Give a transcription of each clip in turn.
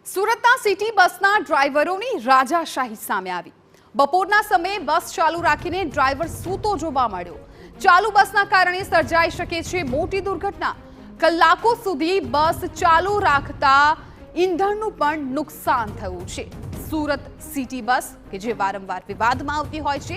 સુરતના સિટી બસના ડ્રાઈવરોની રાજાશાહી સામે આવી। બપોરના સમયે બસ ચાલુ રાખીને ડ્રાઈવર સૂતો જોવા મળ્યો। ચાલુ બસના કારણે સર્જાઈ શકે છે મોટી દુર્ઘટના। કલાકો સુધી બસ ચાલુ રાખતા ઈંધણનું પણ નુકસાન થયું છે। સુરત સિટી બસ કે જે વારંવાર વિવાદમાં આવતી હોય છે,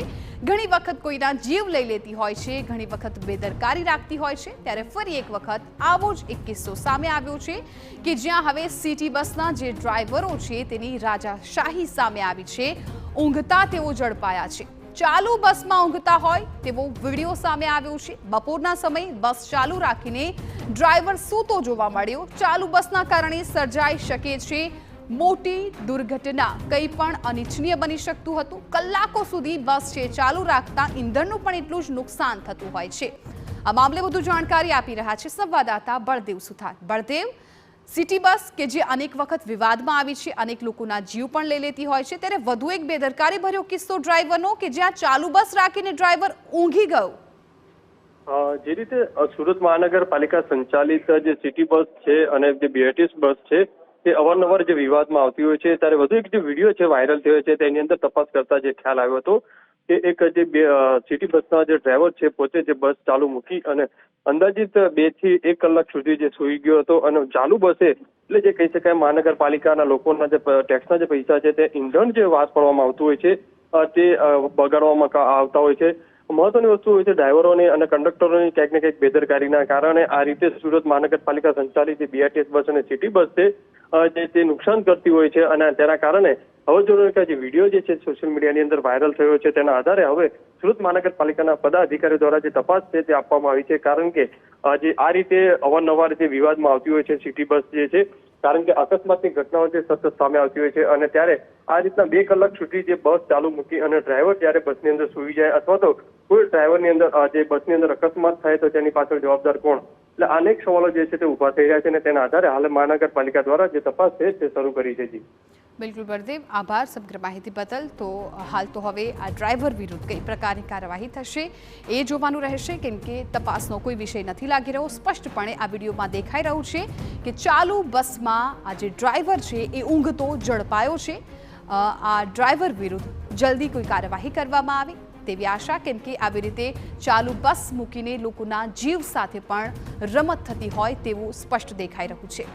ઘણી વખત કોઈના જીવ લઈ લેતી હોય છે, ઘણી વખત બેદરકારી રાખતી હોય છે, ત્યારે ફરી એક વખત આવો જ એક કિસ્સો સામે આવ્યો છે કે જ્યાં હવે સિટી બસના જે ડ્રાઈવરો છે તેની રાજાશાહી સામે આવી છે। ઊંઘતા તેઓ ઝડપાયા છે। ચાલુ બસમાં ઊંઘતા હોય તેવો વિડીયો સામે આવ્યો છે। બપોરના સમયે બસ ચાલુ રાખીને ડ્રાઈવર સૂતો જોવા મળ્યો। ચાલુ બસના કારણે સર્જાઈ શકે છે મોટી દુર્ઘટના। કંઈ પણ અનિચ્છનીય બની શકતું હતું। કલાકો સુધી બસ છે ચાલુ રાખતા ઈંધણનું પણ એટલું જ નુકસાન થતું હોય છે। આ મામલે વધુ જાણકારી આપી રહ્યા છે સંવાદદાતા બળદેવ સુથાર। બળદેવ, સિટી બસ કે જે અનેક વખત વિવાદમાં આવી છે, અનેક લોકોના જીવ પણ લઈ લેતી હોય છે, ત્યારે વધુ એક બેદરકારી ભર્યો કિસ્સો ડ્રાઈવરનો કે જ્યાં ચાલુ બસ રાખીને ડ્રાઈવર ઊંઘી ગયો। જે રીતે સુરત મહાનગરપાલિકા સંચાલિત જે સિટી બસ છે અને જે બીઆરટીએસ બસ છે તે અવારનવાર જે વિવાદમાં આવતી હોય છે, ત્યારે વધુ એક જે વિડીયો છે વાયરલ થયો છે તેની અંદર તપાસ કરતા જે ખ્યાલ આવ્યો હતો કે એક જે સિટી બસના જે ડ્રાઈવર છે પોતે જે બસ ચાલુ મૂકી અને અંદાજિત 2 થી 1 કલાક સુધી જે સૂઈ ગયો હતો અને ચાલુ બસે એટલે જે કહી શકાય મહાનગરપાલિકાના લોકોના જે ટેક્સના જે પૈસા છે તે ઈંધણ જે વાસ પાડવામાં આવતું હોય છે તે બગાડવામાં આવતા હોય છે। મહત્વની વસ્તુ હોય છે ડ્રાઈવરોની અને કંડક્ટરોની ક્યાંક ને ક્યાંક બેદરકારીના કારણે આ રીતે સુરત મહાનગરપાલિકા સંચાલિત જે બીઆરટીએસ બસ અને સિટી બસ છે તે નુકસાન કરતી હોય છે અને તેના કારણે હવે જો જે વિડીયો જે છે સોશિયલ મીડિયાની અંદર વાયરલ થયો છે તેના આધારે હવે સુરત મહાનગરપાલિકાના પદાધિકારીઓ દ્વારા જે તપાસ છે તે આપવામાં આવી છે। કારણ કે જે આ રીતે અવારનવાર જે વિવાદમાં આવતી હોય છે સિટી બસ જે છે, કારણ કે અકસ્માતની ઘટનાઓ જે સતત સામે આવતી હોય છે અને ત્યારે આ રીતના 2 કલાક સુધી જે બસ ચાલુ મૂકી અને ડ્રાઈવર જ્યારે બસની અંદર સૂઈ જાય અથવા તો કોઈ ડ્રાઈવરની અંદર જે બસની અંદર અકસ્માત થાય તો તેની પાછળ જવાબદાર કોણ, એટલે અનેક સવાલો જે છે તે ઉભા થઈ રહ્યા છે અને તેના આધારે હાલ મહાનગરપાલિકા દ્વારા જે તપાસ છે તે શરૂ કરી છે। જી બિલકુલ બળદેવ, આભાર સમગ્ર માહિતી બદલ। તો હાલ તો હવે આ ડ્રાઈવર વિરુદ્ધ કઈ પ્રકારની કાર્યવાહી થશે એ જોવાનું રહેશે, કેમ કે તપાસનો કોઈ વિષય નથી લાગી રહ્યો। સ્પષ્ટપણે આ વિડીયોમાં દેખાઈ રહ્યું છે કે ચાલુ બસમાં આ જે ડ્રાઈવર છે એ ઊંઘતો ઝડપાયો છે। આ ડ્રાઈવર વિરુદ્ધ જલ્દી કોઈ કાર્યવાહી કરવામાં આવે તેવી આશા, કેમ કે આવી રીતે ચાલુ બસ મૂકીને લોકોના જીવ સાથે પણ રમત થતી હોય તેવું સ્પષ્ટ દેખાઈ રહ્યું છે।